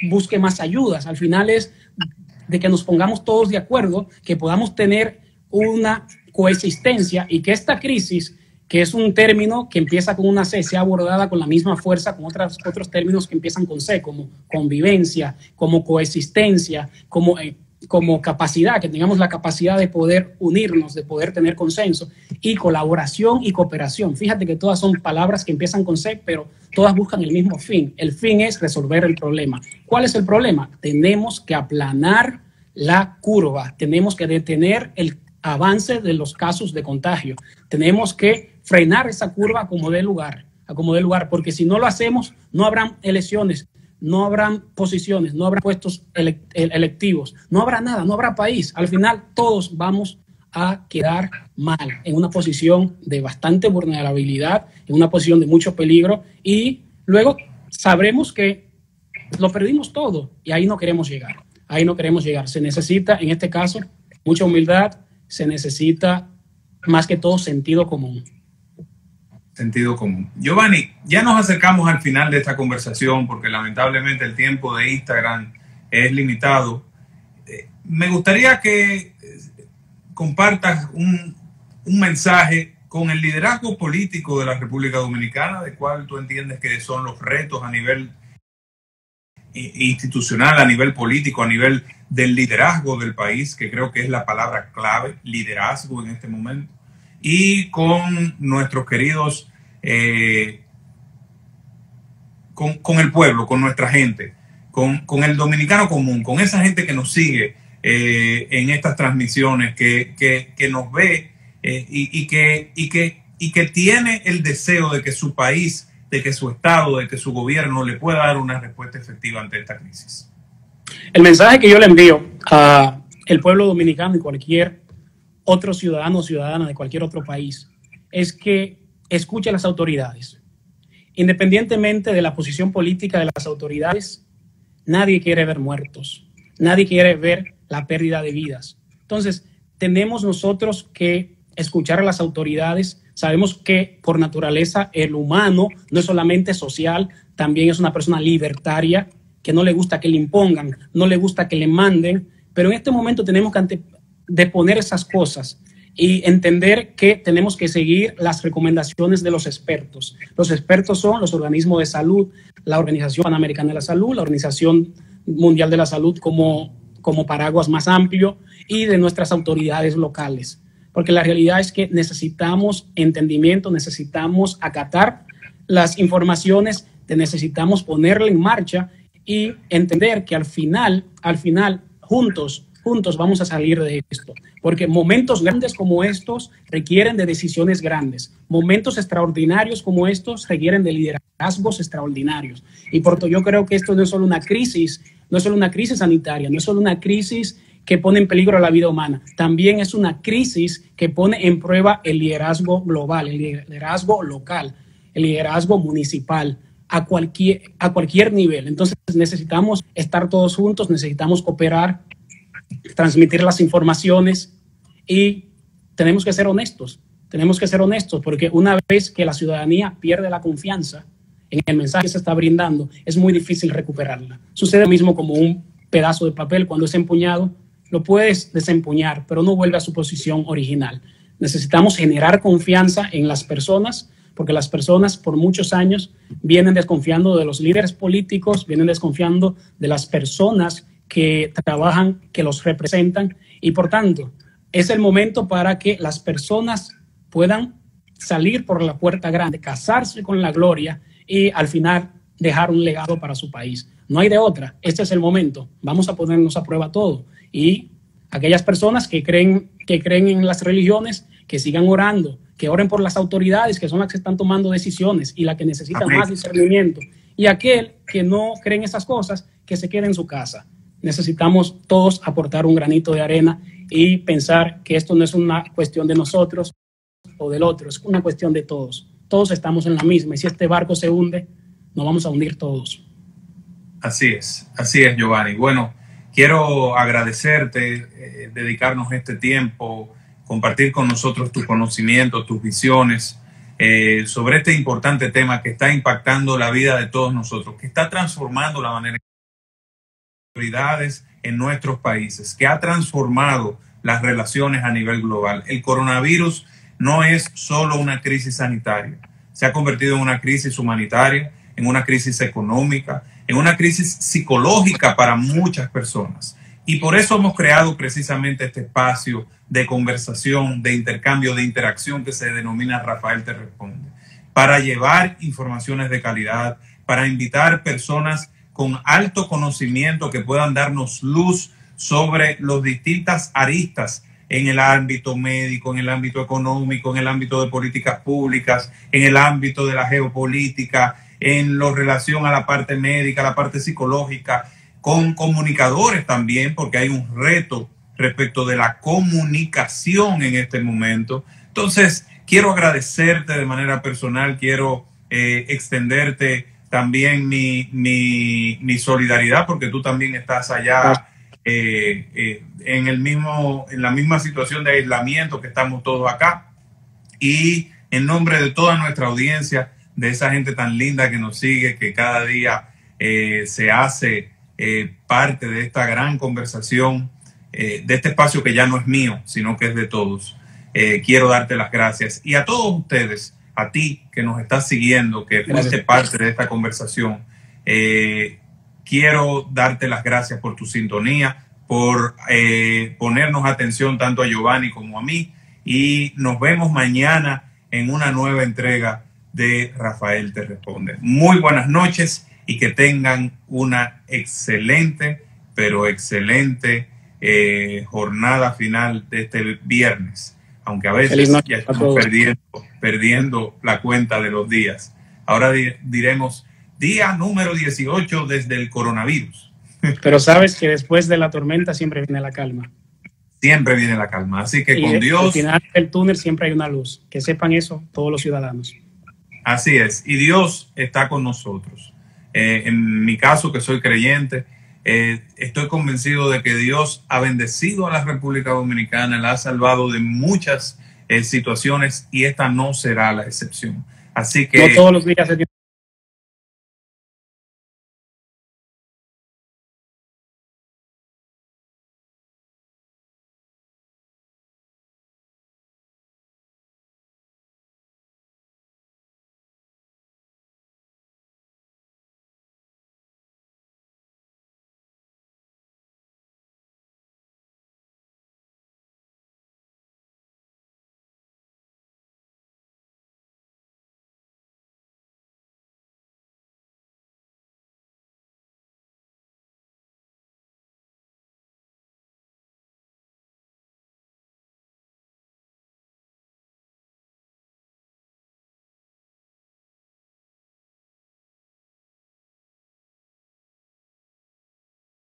busque más ayudas. Al final es de que nos pongamos todos de acuerdo, que podamos tener una coexistencia y que esta crisis, que es un término que empieza con una C, sea abordada con la misma fuerza con otros términos que empiezan con C, como convivencia, como coexistencia, como capacidad, que tengamos la capacidad de poder unirnos, de poder tener consenso, y colaboración y cooperación. Fíjate que todas son palabras que empiezan con C, pero todas buscan el mismo fin. El fin es resolver el problema. ¿Cuál es el problema? Tenemos que aplanar la curva, tenemos que detener el avance de los casos de contagio, tenemos que frenar esa curva a como dé lugar, porque si no lo hacemos, no habrán elecciones, no habrán posiciones, no habrá puestos electivos, no habrá nada, no habrá país. Al final todos vamos a quedar mal, en una posición de bastante vulnerabilidad, en una posición de mucho peligro, y luego sabremos que lo perdimos todo y ahí no queremos llegar. Se necesita, en este caso, mucha humildad, se necesita más que todo sentido común. Sentido común. Giovanni, ya nos acercamos al final de esta conversación porque lamentablemente el tiempo de Instagram es limitado. Me gustaría que compartas un mensaje con el liderazgo político de la República Dominicana, de cuál tú entiendes que son los retos a nivel institucional, a nivel político, a nivel del liderazgo del país, que creo que es la palabra clave, liderazgo en este momento, y con nuestros queridos, con el pueblo, con nuestra gente, con el dominicano común, con esa gente que nos sigue en estas transmisiones, que nos ve y que tiene el deseo de que su país, de que su Estado, de que su gobierno le pueda dar una respuesta efectiva ante esta crisis. El mensaje que yo le envío al pueblo dominicano y cualquier otro ciudadano o ciudadana de cualquier otro país es que escuche a las autoridades. Independientemente de la posición política de las autoridades, nadie quiere ver muertos, nadie quiere ver la pérdida de vidas. Entonces, tenemos nosotros que escuchar a las autoridades. Sabemos que por naturaleza el humano no es solamente social, también es una persona libertaria, que no le gusta que le impongan, no le gusta que le manden, pero en este momento tenemos que deponer esas cosas y entender que tenemos que seguir las recomendaciones de los expertos. Los expertos son los organismos de salud, la Organización Panamericana de la Salud, la Organización Mundial de la Salud como paraguas más amplio, y de nuestras autoridades locales. Porque la realidad es que necesitamos entendimiento, necesitamos acatar las informaciones, necesitamos ponerla en marcha y entender que al final, juntos vamos a salir de esto. Porque momentos grandes como estos requieren de decisiones grandes. Momentos extraordinarios como estos requieren de liderazgos extraordinarios. Y por eso yo creo que esto no es solo una crisis, sanitaria, no es solo una crisis que pone en peligro la vida humana, también es una crisis que pone en prueba el liderazgo global, el liderazgo local, el liderazgo municipal, a cualquier nivel. Entonces necesitamos estar todos juntos, necesitamos cooperar, transmitir las informaciones, y tenemos que ser honestos, porque una vez que la ciudadanía pierde la confianza en el mensaje que se está brindando, es muy difícil recuperarla. Sucede lo mismo como un pedazo de papel cuando es empuñado. Lo puedes desempuñar, pero no vuelve a su posición original. Necesitamos generar confianza en las personas, porque las personas por muchos años vienen desconfiando de los líderes políticos, vienen desconfiando de las personas que trabajan, que los representan, y por tanto es el momento para que las personas puedan salir por la puerta grande, casarse con la gloria y al final dejar un legado para su país. No hay de otra. Este es el momento. Vamos a ponernos a prueba todo. Y aquellas personas que creen en las religiones, que sigan orando, que oren por las autoridades, que son las que están tomando decisiones y las que necesitan más discernimiento. Y aquel que no cree en esas cosas, que se quede en su casa. necesitamos todos aportar un granito de arena y pensar que esto no es una cuestión de nosotros o del otro, es una cuestión de todos. Todos estamos en la misma y si este barco se hunde, nos vamos a hundir todos. Así es, Giovanni. Bueno, quiero agradecerte, dedicarnos este tiempo, compartir con nosotros tus conocimientos, tus visiones sobre este importante tema que está impactando la vida de todos nosotros, que está transformando la manera en nuestros países, que ha transformado las relaciones a nivel global. El coronavirus no es solo una crisis sanitaria, se ha convertido en una crisis humanitaria, en una crisis económica, en una crisis psicológica para muchas personas. Y por eso hemos creado precisamente este espacio de conversación, de intercambio, de interacción que se denomina Rafael Te Responde, para llevar informaciones de calidad, para invitar personas con alto conocimiento que puedan darnos luz sobre las distintas aristas en el ámbito médico, en el ámbito económico, en el ámbito de políticas públicas, en el ámbito de la geopolítica, en lo relación a la parte médica, a la parte psicológica, con comunicadores también, porque hay un reto respecto de la comunicación en este momento. Entonces, quiero agradecerte de manera personal, quiero extenderte también mi solidaridad, porque tú también estás allá en la misma situación de aislamiento que estamos todos acá. Y en nombre de toda nuestra audiencia, de esa gente tan linda que nos sigue, que cada día se hace parte de esta gran conversación, de este espacio que ya no es mío, sino que es de todos, quiero darte las gracias. Y a todos ustedes, a ti que nos estás siguiendo, que fuiste parte de esta conversación, quiero darte las gracias por tu sintonía, por ponernos atención tanto a Giovanni como a mí, y nos vemos mañana en una nueva entrega de Rafael Te Responde. Muy buenas noches y que tengan una excelente, pero excelente jornada final de este viernes, aunque a veces ya estamos perdiendo la cuenta de los días. Ahora diremos día número 18 desde el coronavirus. Pero sabes que después de la tormenta siempre viene la calma. Siempre viene la calma. Así que con Dios. Al final del túnel siempre hay una luz. Que sepan eso todos los ciudadanos. Así es. Y Dios está con nosotros. En mi caso, que soy creyente, estoy convencido de que Dios ha bendecido a la República Dominicana, la ha salvado de muchas situaciones y esta no será la excepción. Así que no todos los días se tiene